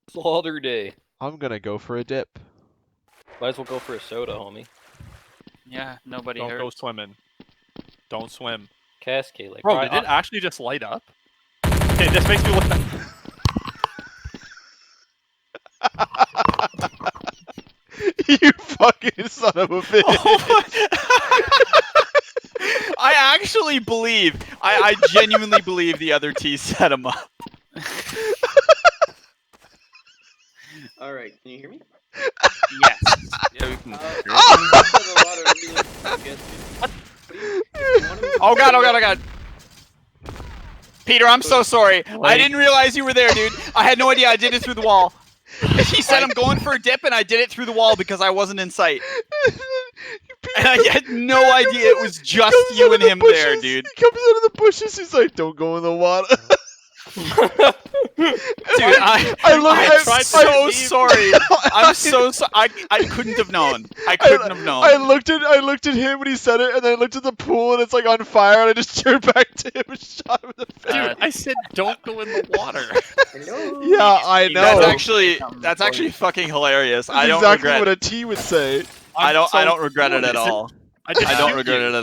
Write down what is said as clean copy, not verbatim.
Slaughter day. I'm gonna go for a dip. Might as well go for a soda, homie. Yeah, nobody Don't hurt. go swimming. Don't swim. Cascade, like. Bro, right, did it actually just light up? Okay, this makes me look. You fucking son of a bitch! I actually believe, I genuinely believe the other T set him up. Alright, can you hear me? Yes. Yeah, we can. Oh god, oh god, oh god. Peter, I'm so sorry. I didn't realize you were there, dude. I had no idea. I did it through the wall. He said I'm going for a dip, and I did it through the wall because I wasn't in sight. And I had no idea it was just you and him there, dude. He comes out of the bushes, he's like, don't go in the water. Dude, I'm so sorry. I'm so sorry. I couldn't have known. I couldn't have known. I looked at him when he said it, and then I looked at the pool, and it's like on fire, and I just turned back to him and shot him in the face. Dude, I said don't go in the water. Hello? Yeah, I know. That's actually fucking hilarious. That's I don't exactly regret. what a T would say. I don't regret it at all. I just I don't shoot regret you. it at all.